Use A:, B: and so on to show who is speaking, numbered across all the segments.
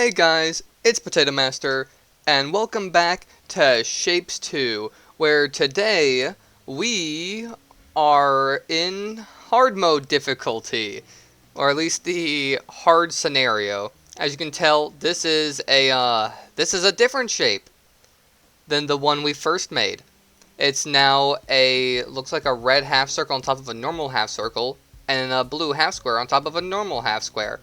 A: Hey guys, it's Potato Master, and welcome back to Shapes 2, where today we are in hard mode difficulty, or at least the hard scenario. As you can tell, this is a different shape than the one we first made. It's now looks like a red half circle on top of a normal half circle, and a blue half square on top of a normal half square.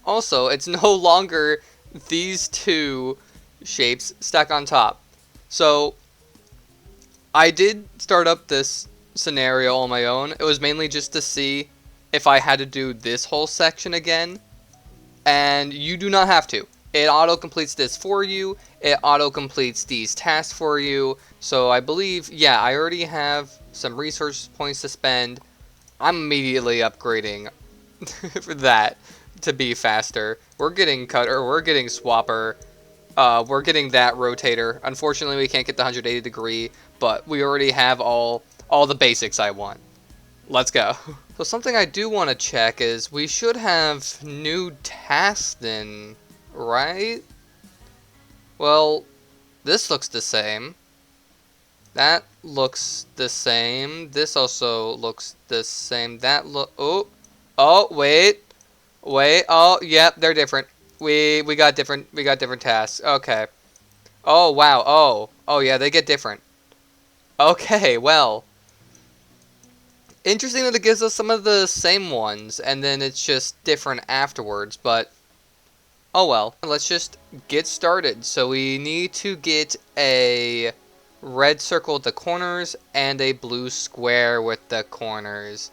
A: Also, it's no longer these two shapes stacked on top. So, I did start up this scenario on my own. It was mainly just to see if I had to do this whole section again. And you do not have to. It auto-completes this for you. It auto-completes these tasks for you. So I believe, yeah, I already have some resource points to spend. I'm immediately upgrading for that to be faster. We're getting cutter, we're getting swapper, we're getting that rotator. Unfortunately, we can't get the 180 degree, but we already have all the basics I want. Let's go. So something I do want to check is we should have new tasks then, right? Well, this looks the same. That looks the same. This also looks the same. That oh, wait. Oh, yep, they're different. We got different tasks. Okay. Oh, wow. Oh yeah, they get different. Okay, well. Interesting that it gives us some of the same ones, and then it's just different afterwards, but oh well. Let's just get started. So we need to get a red circle at the corners and a blue square with the corners,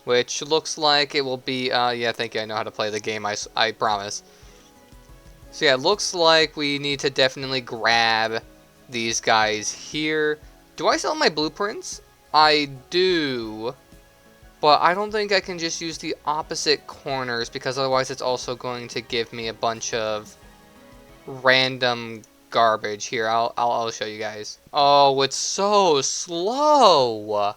A: which looks like it will be, yeah, thank you, I know how to play the game, I promise. So yeah, it looks like we need to definitely grab these guys here. Do I still have my blueprints? I do. But I don't think I can just use the opposite corners, because otherwise it's also going to give me a bunch of random garbage. Here, I'll show you guys. Oh, it's so slow.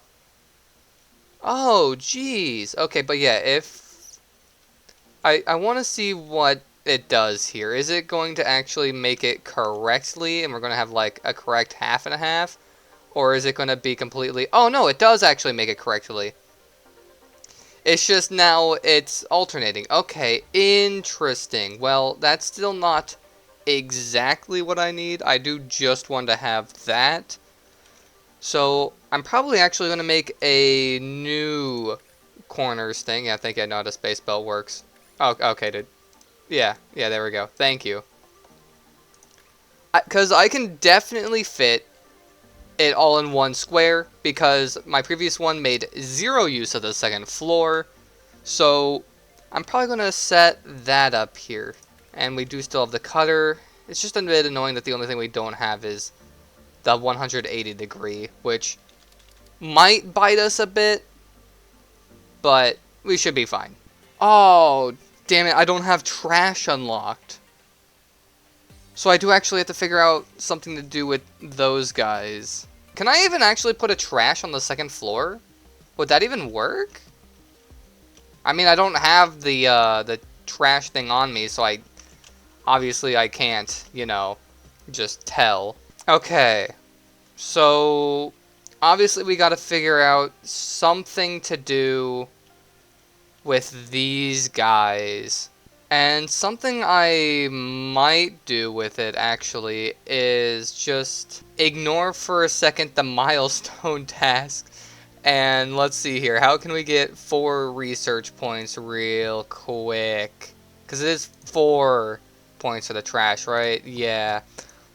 A: Oh, jeez. Okay, but yeah, if I want to see what it does here. Is it going to actually make it correctly, and we're going to have like a correct half and a half? Or is it going to be completely... Oh, no, it does actually make it correctly. It's just now it's alternating. Okay, interesting. Well, that's still not exactly what I need. I do just want to have that. So, I'm probably actually going to make a new corners thing. Yeah, I think I know how the space belt works. Oh, okay, dude. Yeah, there we go. Thank you. Because I can definitely fit it all in one square, because my previous one made zero use of the second floor. So I'm probably going to set that up here. And we do still have the cutter. It's just a bit annoying that the only thing we don't have is the 180 degree, which might bite us a bit, but we should be fine. Oh, damn it, I don't have trash unlocked. So I do actually have to figure out something to do with those guys. Can I even actually put a trash on the second floor? Would that even work? I mean, I don't have the trash thing on me, so obviously I can't, you know, just tell. Okay, so obviously we got to figure out something to do with these guys. And something I might do with it, actually, is just ignore for a second the milestone task. And let's see here. How can we get 4 research points real quick? Because it is 4 points for the trash, right? Yeah.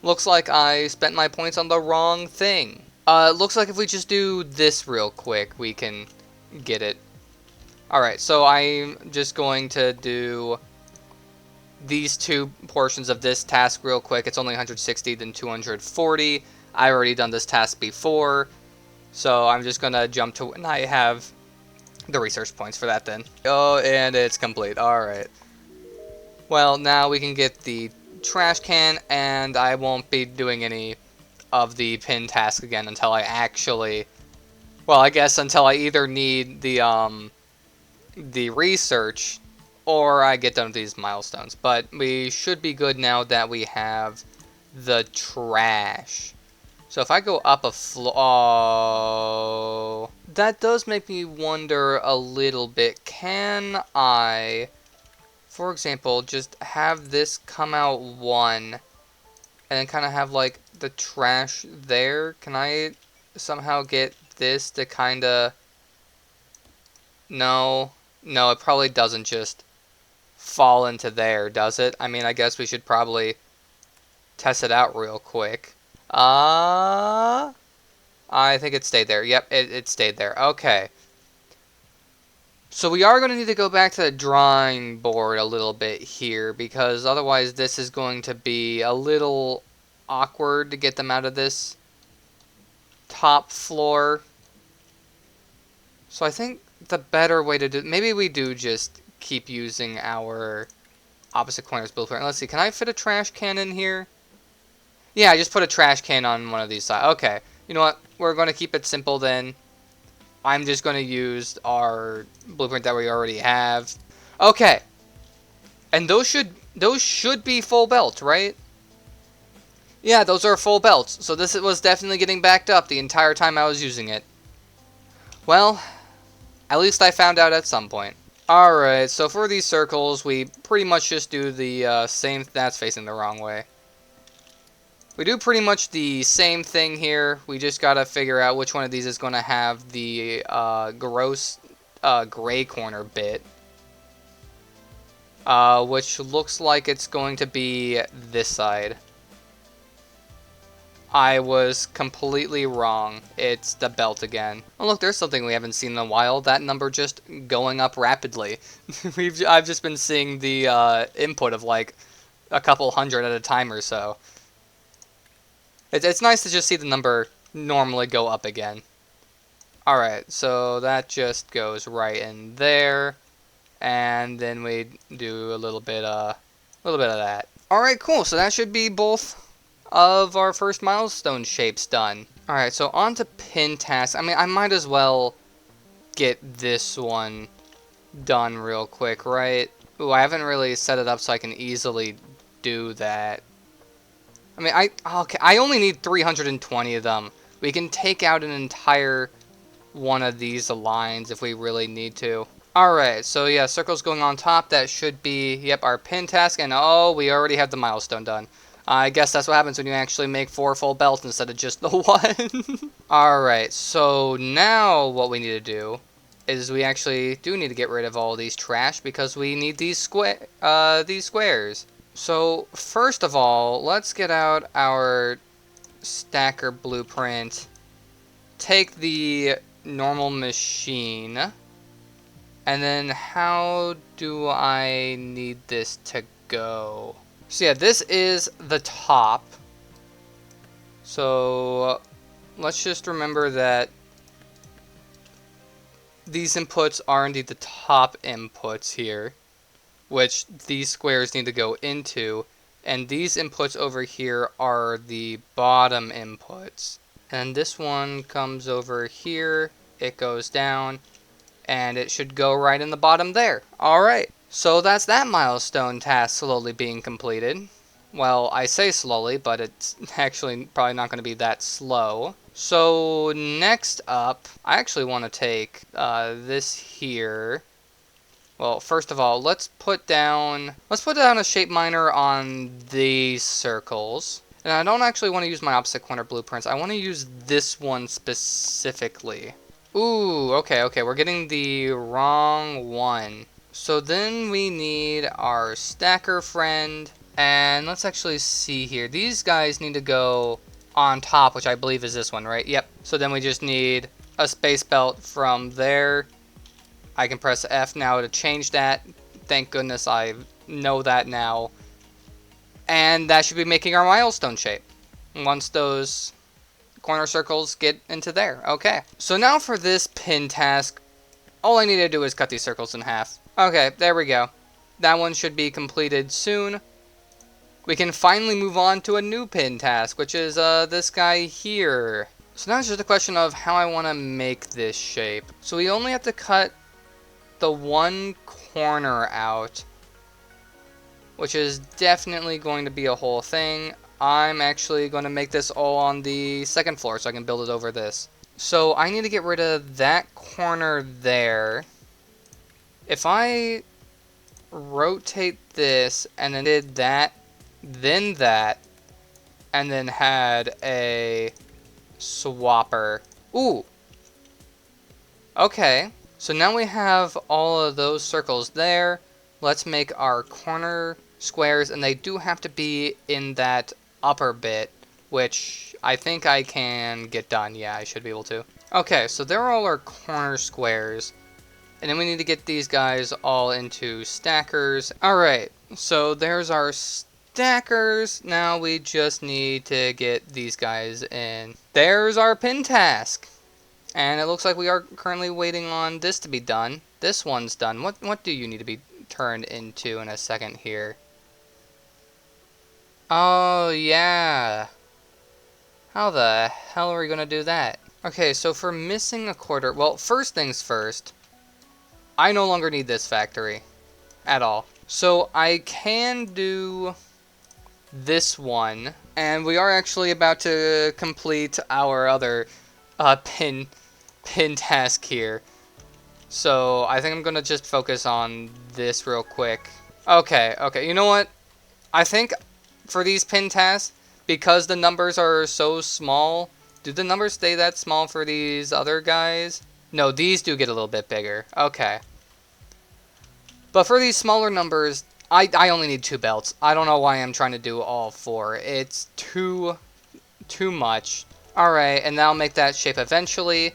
A: Looks like I spent my points on the wrong thing. Looks like if we just do this real quick, we can get it. Alright, so I'm just going to do these 2 portions of this task real quick. It's only 160, then 240. I already done this task before, so I'm just gonna jump to when I have the research points for that then. Oh, and it's complete. Alright. Well, now we can get the trash can, and I won't be doing any of the pin task again until I actually... Well, I guess until I either need the research or I get done with these milestones. But we should be good now that we have the trash. So if I go up a floor... Oh, that does make me wonder a little bit. Can I, for example, just have this come out one, and then kind of have, like, the trash there? Can I somehow get this to kind of... No. No, it probably doesn't just fall into there, does it? I mean, I guess we should probably test it out real quick. I think it stayed there. Yep, it stayed there. Okay. So we are going to need to go back to the drawing board a little bit here, because otherwise this is going to be a little awkward to get them out of this top floor. So I think the better way to do... Maybe we do just keep using our opposite corners blueprint. Let's see, can I fit a trash can in here? Yeah, I just put a trash can on one of these sides. Okay, you know what? We're going to keep it simple then. I'm just going to use our blueprint that we already have. Okay. And those should be full belts, right? Yeah, those are full belts. So this was definitely getting backed up the entire time I was using it. Well, at least I found out at some point. Alright, so for these circles, we pretty much just do the same... That's facing the wrong way. We do pretty much the same thing here. We just gotta figure out which one of these is going to have the gross gray corner bit. Which looks like it's going to be this side. I was completely wrong. It's the belt again. Oh look, there's something we haven't seen in a while. That number just going up rapidly. I've just been seeing the input of like a couple hundred at a time or so. It's nice to just see the number normally go up again. Alright, so that just goes right in there. And then we do a little bit of that. Alright, cool. So that should be both of our first milestone shapes done. Alright, so on to pin task. I mean, I might as well get this one done real quick, right? Ooh, I haven't really set it up so I can easily do that. I mean, I only need 320 of them. We can take out an entire one of these lines if we really need to. Alright, so yeah, circles going on top. That should be, yep, our pin task. And oh, we already have the milestone done. I guess that's what happens when you actually make 4 full belts instead of just the 1. Alright, so now what we need to do is we actually do need to get rid of all these trash because we need these squares. So, first of all, let's get out our stacker blueprint, take the normal machine, and then how do I need this to go? So yeah, this is the top. So, let's just remember that these inputs are indeed the top inputs here, which these squares need to go into, and these inputs over here are the bottom inputs. And this one comes over here, it goes down, and it should go right in the bottom there. Alright, so that's that milestone task slowly being completed. Well, I say slowly, but it's actually probably not going to be that slow. So next up, I actually want to take this here. Well, first of all, let's put down a shape miner on these circles. And I don't actually want to use my opposite corner blueprints. I want to use this one specifically. Ooh, okay, we're getting the wrong one. So then we need our stacker friend. And let's actually see here. These guys need to go on top, which I believe is this one, right? Yep. So then we just need a space belt from there. I can press F now to change that. Thank goodness I know that now. And that should be making our milestone shape once those corner circles get into there. Okay. So now for this pin task, all I need to do is cut these circles in half. Okay, there we go. That one should be completed soon. We can finally move on to a new pin task, which is this guy here. So now it's just a question of how I want to make this shape. So we only have to cut the one corner out, which is definitely going to be a whole thing. I'm actually going to make this all on the second floor so I can build it over this. So I need to get rid of that corner there. If I rotate this and then did that, and then had a swapper. Ooh. Okay. So now we have all of those circles there. Let's make our corner squares, and they do have to be in that upper bit, which I think I can get done. Yeah, I should be able to. Okay, so there are all our corner squares. And then we need to get these guys all into stackers. Alright, so there's our stackers. Now we just need to get these guys in. There's our pin task. And it looks like we are currently waiting on this to be done. This one's done. What do you need to be turned into in a second here? Oh, yeah. How the hell are we going to do that? Okay, so for missing a quarter... Well, first things first. I no longer need this factory at all. So I can do this one. And we are actually about to complete our other pin task here. So I think I'm going to just focus on this real quick. Okay, you know what? I think for these pin tasks, because the numbers are so small, do the numbers stay that small for these other guys? No, these do get a little bit bigger. Okay. But for these smaller numbers, I only need 2 belts. I don't know why I'm trying to do all 4. It's too much. Alright, and that'll make that shape eventually.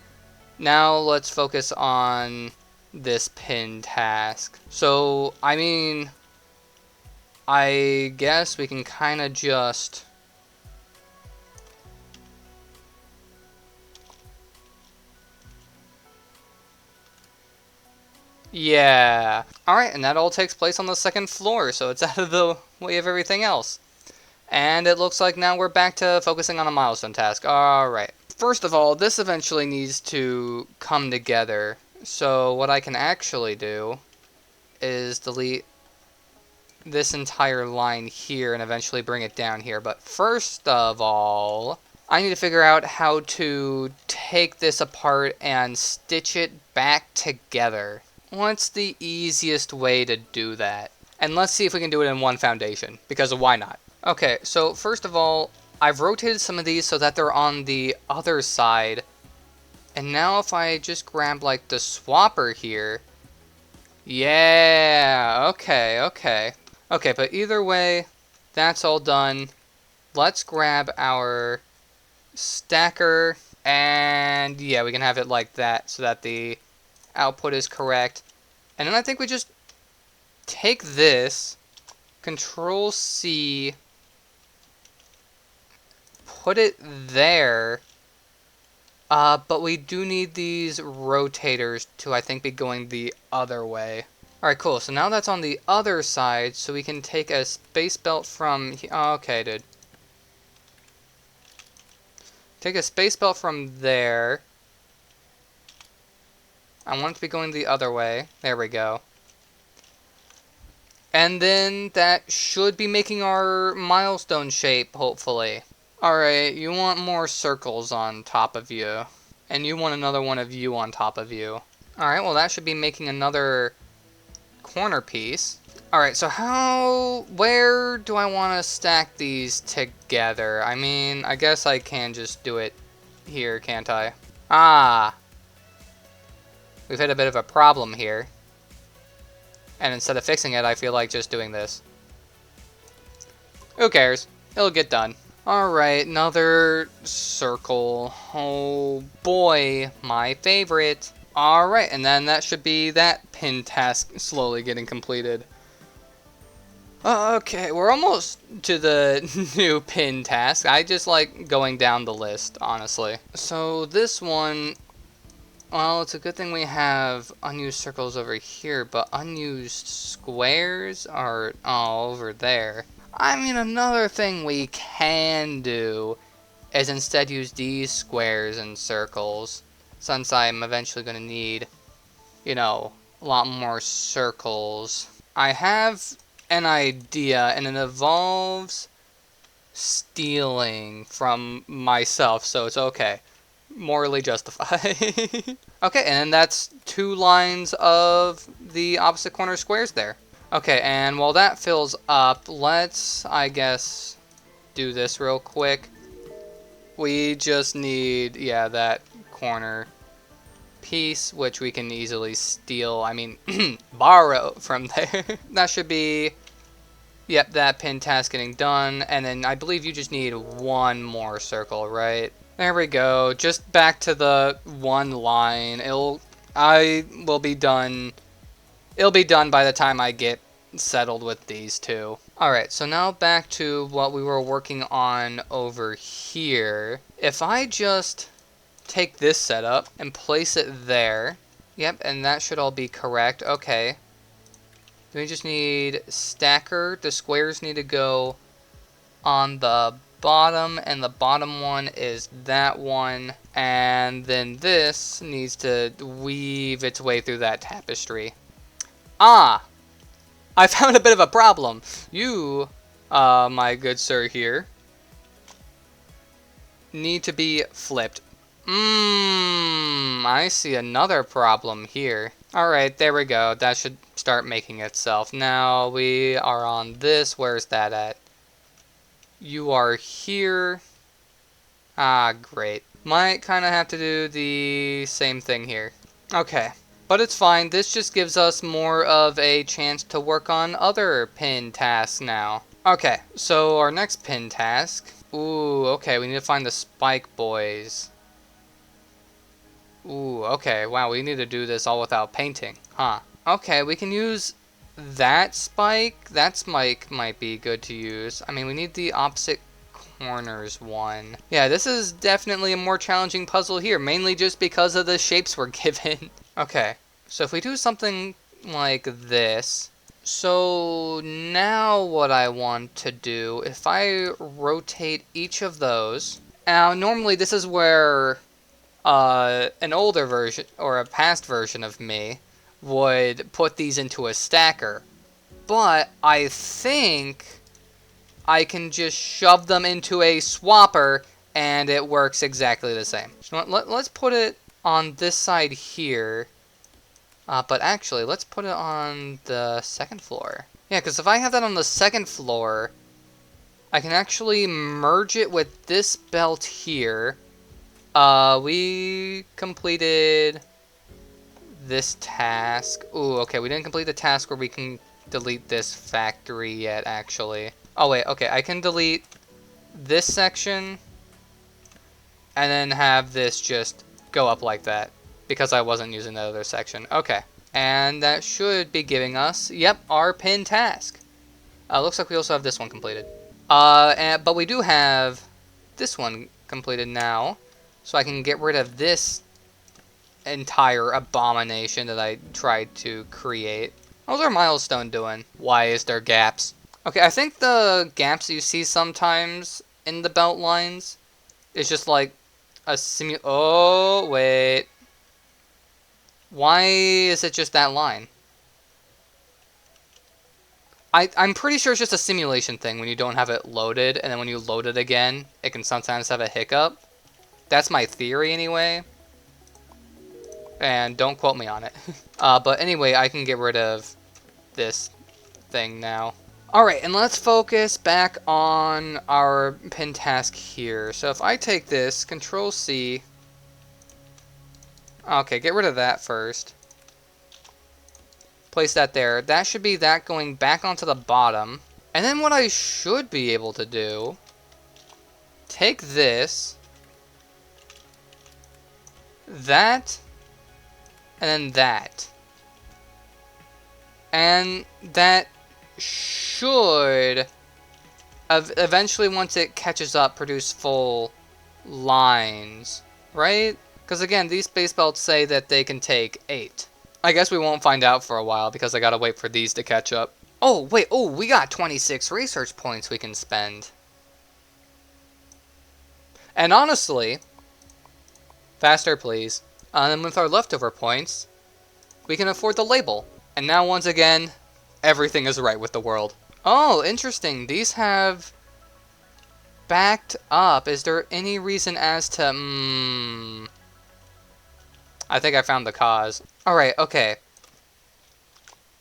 A: Now let's focus on this pin task. So, I mean, I guess we can kind of just... Yeah. Alright, and that all takes place on the second floor, so it's out of the way of everything else. And it looks like now we're back to focusing on a milestone task. Alright. First of all, this eventually needs to come together. So what I can actually do is delete this entire line here and eventually bring it down here. But first of all, I need to figure out how to take this apart and stitch it back together. What's the easiest way to do that? And let's see if we can do it in one foundation, because why not? Okay, so first of all, I've rotated some of these so that they're on the other side. And now if I just grab like the swapper here. Yeah, okay. Okay, but either way, that's all done. Let's grab our stacker, and yeah, we can have it like that so that the output is correct. And then I think we just take this, Control C, put it there, but we do need these rotators to, I think, be going the other way. Alright, cool, so now that's on the other side, so we can take a space belt from here. Oh, okay, dude. Take a space belt from there. I want it to be going the other way. There we go. And then that should be making our milestone shape, hopefully. Alright, you want more circles on top of you. And you want another one of you on top of you. Alright, well that should be making another corner piece. Alright, so where do I want to stack these together? I mean, I guess I can just do it here, can't I? Ah! We've had a bit of a problem here. And instead of fixing it, I feel like just doing this. Who cares? It'll get done. Alright, another circle. Oh boy, my favorite. Alright, and then that should be that pin task slowly getting completed. Okay, we're almost to the new pin task. I just like going down the list, honestly. So this one, well, it's a good thing we have unused circles over here, but unused squares are all over there. I mean, another thing we can do is instead use these squares and circles, since I'm eventually going to need, you know, a lot more circles. I have an idea, and it involves stealing from myself, so it's okay. Morally justified. Okay, and that's 2 lines of the opposite corner squares there. Okay, and while that fills up, let's, I guess, do this real quick. We just need, yeah, that corner piece, which we can easily steal, I mean, borrow from there. That should be, yep, that pin task getting done, and then I believe you just need 1 more circle, right? There we go, just back to the 1 line. It'll be done by the time I get settled with these 2. Alright, so now back to what we were working on over here. If I just take this setup and place it there. Yep, and that should all be correct. Okay. We just need stacker. The squares need to go on the bottom, and the bottom one is that one. And then this needs to weave its way through that tapestry. Ah! I found a bit of a problem. You, my good sir here, need to be flipped. I see another problem here. Alright, there we go. That should start making itself. Now we are on this. Where's that at? You are here. Ah, great. Might kind of have to do the same thing here. Okay, but it's fine. This just gives us more of a chance to work on other pin tasks now. Okay, so our next pin task. Ooh, okay, we need to find the spike boys. Ooh, okay, wow, we need to do this all without painting, huh? Okay, we can use that spike. That spike might be good to use. I mean, we need the opposite corners one. Yeah, this is definitely a more challenging puzzle here, mainly just because of the shapes we're given. Okay, so if we do something like this. So now what I want to do, if I rotate each of those. Now, normally this is where an older version, or a past version of me, would put these into a stacker. But I think I can just shove them into a swapper, and it works exactly the same. So let's put it on this side here. But actually, let's put it on the second floor. Yeah, because if I have that on the second floor, I can actually merge it with this belt here. We completed this task. Ooh, okay, we didn't complete the task where we can delete this factory yet, actually. Oh, wait, okay, I can delete this section and then have this just go up like that because I wasn't using the other section. Okay, and that should be giving us, yep, our pin task. Looks like we also have this one completed. But we do have this one completed now. So I can get rid of this entire abomination that I tried to create. How's our milestone doing? Why is there gaps? Okay, I think the gaps you see sometimes in the belt lines is just like a oh, wait. Why is it just that line? I'm pretty sure it's just a simulation thing when you don't have it loaded, and then when you load it again, it can sometimes have a hiccup. That's my theory anyway. And don't quote me on it. But anyway, I can get rid of this thing now. Alright, and let's focus back on our pin task here. So if I take this, Control C. Okay, get rid of that first. Place that there. That should be that going back onto the bottom. And then what I should be able to do, take this, that, and then that. And that should, eventually once it catches up, produce full lines, right? Because again, these space belts say that they can take 8. I guess we won't find out for a while because I gotta wait for these to catch up. Oh, wait, oh, we got 26 research points we can spend. And honestly, faster please. And then with our leftover points, we can afford the label. And now once again, everything is right with the world. Oh, interesting. These have backed up. Is there any reason as to... I think I found the cause. Alright, okay.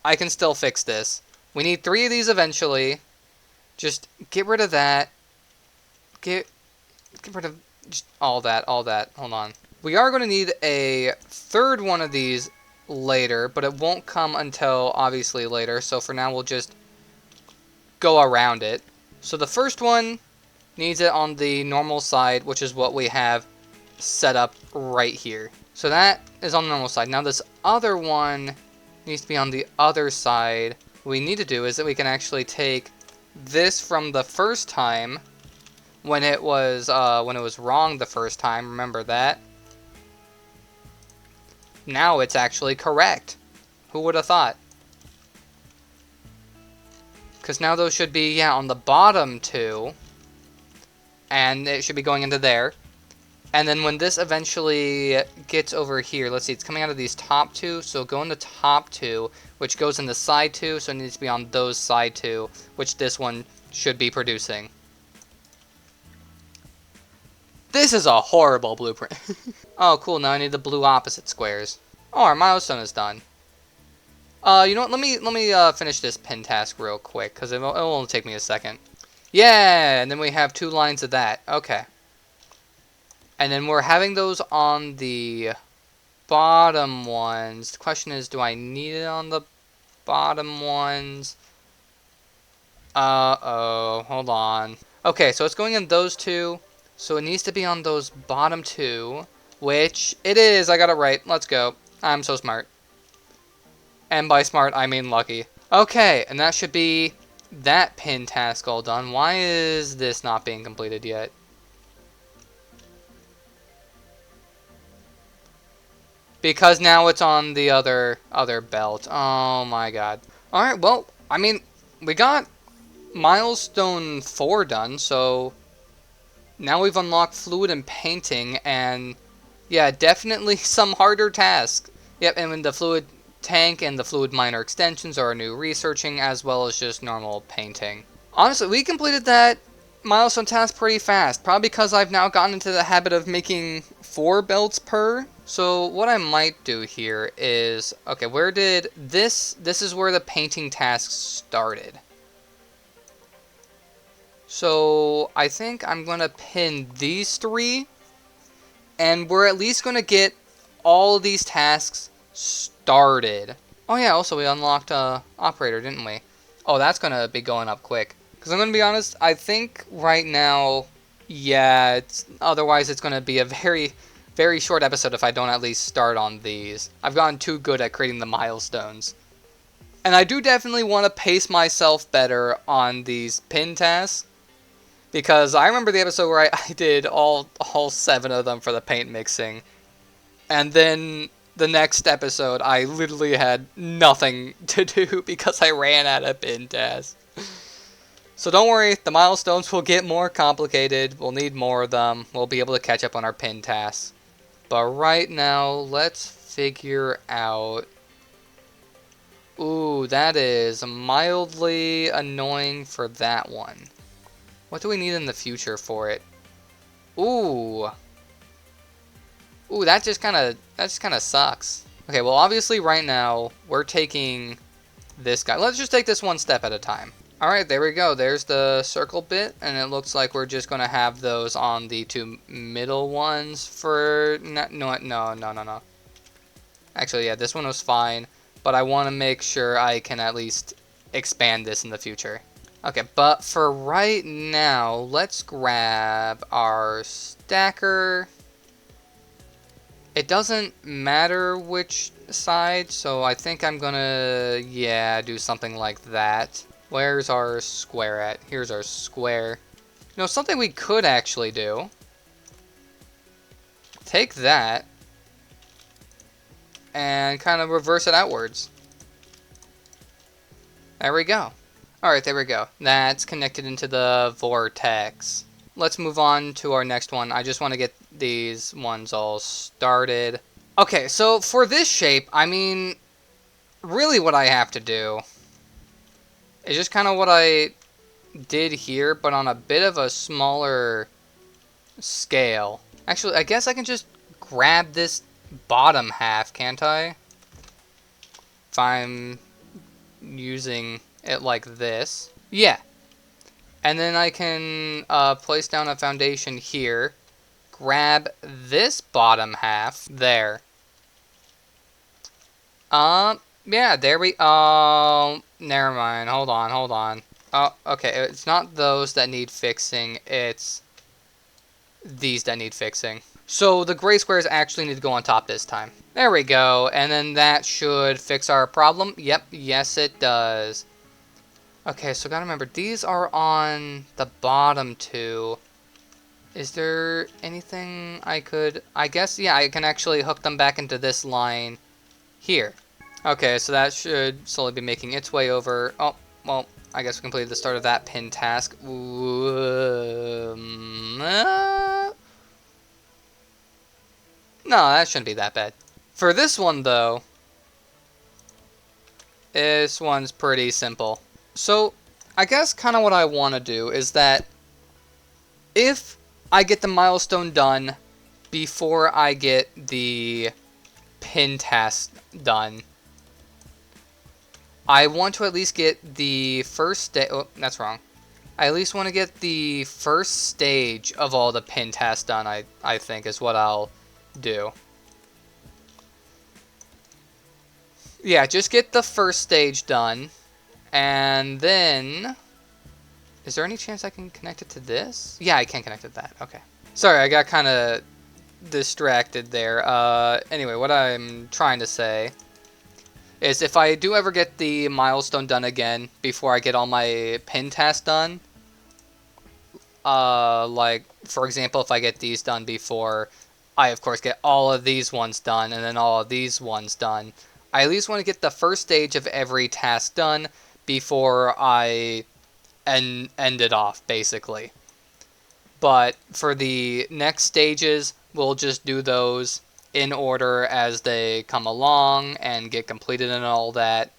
A: I can still fix this. We need 3 of these eventually. Just get rid of that. Get rid of just all that. Hold on. We are going to need a 3rd one of these later, but it won't come until obviously later. So for now, we'll just go around it. So the first one needs it on the normal side, which is what we have set up right here. So that is on the normal side. Now this other one needs to be on the other side. What we need to do is that we can actually take this from the first time when it was wrong the first time. Remember that? Now it's actually correct. Who would have thought? Because now those should be, yeah, on the bottom 2. And it should be going into there. And then when this eventually gets over here, let's see, it's coming out of these top 2. So go in the top 2, which goes in the side 2. So it needs to be on those side 2, which this one should be producing. This is a horrible blueprint. Oh, cool. Now I need the blue opposite squares. Oh, our milestone is done. You know what? Let me finish this pin task real quick, because it will only take me a second. Yeah, and then we have 2 lines of that. Okay. And then we're having those on the bottom ones. The question is, do I need it on the bottom ones? Uh-oh. Hold on. Okay, so it's going in those 2. So it needs to be on those bottom 2, which it is. I got it right. Let's go. I'm so smart. And by smart, I mean lucky. Okay, and that should be that pin task all done. Why is this not being completed yet? Because now it's on the other belt. Oh my god. Alright, well, I mean, we got milestone 4 done, so now we've unlocked fluid and painting, and yeah, definitely some harder tasks. Yep, and when the fluid tank and the fluid miner extensions are new researching, as well as just normal painting. Honestly, we completed that milestone task pretty fast, probably because I've now gotten into the habit of making 4 belts per. So what I might do here is, okay, where did this is where the painting task started. So I think I'm going to pin these 3, and we're at least going to get all of these tasks started. Oh yeah, also we unlocked operator, didn't we? Oh, that's going to be going up quick. Because I'm going to be honest, I think right now, yeah, otherwise it's going to be a very, very short episode if I don't at least start on these. I've gotten too good at creating the milestones. And I do definitely want to pace myself better on these pin tasks. Because I remember the episode where I did all 7 of them for the paint mixing. And then the next episode, I literally had nothing to do because I ran out of pin tasks. So don't worry, the milestones will get more complicated. We'll need more of them. We'll be able to catch up on our pin tasks. But right now, let's figure out... Ooh, that is mildly annoying for that one. What do we need in the future for it? Ooh. Ooh, that just kind of sucks. Okay, well obviously right now we're taking this guy. Let's just take this one step at a time. All right, there we go. There's the circle bit, and it looks like we're just going to have those on the 2 middle ones for no. Actually, yeah, this one was fine, but I want to make sure I can at least expand this in the future. Okay, but for right now, let's grab our stacker. It doesn't matter which side, so I think I'm gonna, yeah, do something like that. Where's our square at? Here's our square. You know, something we could actually do. Take that and kind of reverse it outwards. There we go. Alright, there we go. That's connected into the vortex. Let's move on to our next one. I just want to get these ones all started. Okay, so for this shape, I mean, really what I have to do is just kind of what I did here, but on a bit of a smaller scale. Actually, I guess I can just grab this bottom half, can't I? If I'm using it like this. Yeah. And then I can place down a foundation here. Grab this bottom half. There. Yeah, there we... never mind. Hold on. Oh, okay. It's not those that need fixing. It's these that need fixing. So the gray squares actually need to go on top this time. There we go. And then that should fix our problem. Yep. Yes, it does. Okay, so gotta remember, these are on the bottom two. Is there anything I could... I guess, yeah, I can actually hook them back into this line here. Okay, so that should slowly be making its way over. Oh, well, I guess we completed the start of that pin task. No, that shouldn't be that bad. For this one, though, this one's pretty simple. So, I guess kind of what I want to do is that if I get the milestone done before I get the pin task done, I want to at least get the first stage. Oh, that's wrong. I at least want to get the first stage of all the pin tasks done, I think, is what I'll do. Yeah, just get the first stage done. And then... Is there any chance I can connect it to this? Yeah, I can connect it to that. Okay. Sorry, I got kind of distracted there. Anyway, what I'm trying to say is if I do ever get the milestone done again before I get all my pin tasks done, like, for example, if I get these done before I, of course, get all of these ones done and then all of these ones done, I at least want to get the first stage of every task done before I end it off, basically. But for the next stages, we'll just do those in order as they come along and get completed and all that.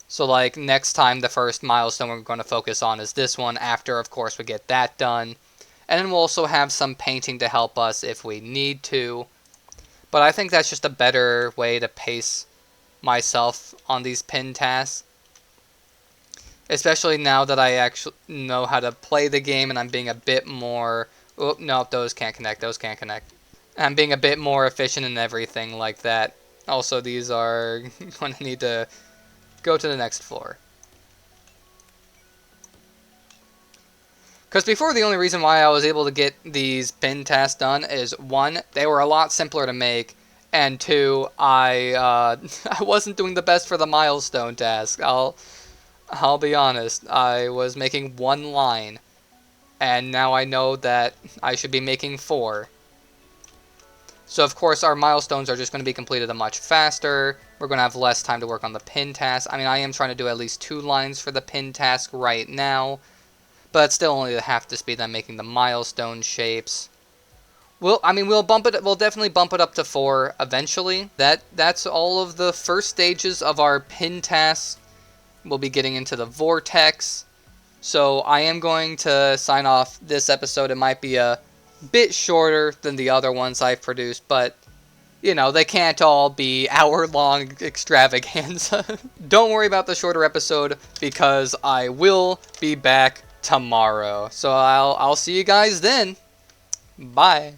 A: So, like, next time the first milestone we're going to focus on is this one, after, of course, we get that done. And then we'll also have some painting to help us if we need to. But I think that's just a better way to pace myself on these pin tasks. Especially now that I actually know how to play the game and I'm being a bit more... Oh, no, those can't connect. Those can't connect. I'm being a bit more efficient and everything like that. Also, these are going to need to go to the next floor. Because before, the only reason why I was able to get these pin tasks done is, one, they were a lot simpler to make, and two, I wasn't doing the best for the milestone task. I'll be honest, I was making one line, and now I know that I should be making 4. So of course our milestones are just going to be completed a much faster, we're going to have less time to work on the pin task. I mean, I am trying to do at least 2 lines for the pin task right now, but it's still only half the speed I'm making the milestone shapes. We'll definitely bump it up to 4 eventually. That's all of the first stages of our pin tasks. We'll be getting into the vortex. So I am going to sign off this episode. It might be a bit shorter than the other ones I've produced, but, you know, they can't all be hour-long extravaganza. Don't worry about the shorter episode, because I will be back tomorrow. So I'll see you guys then. Bye.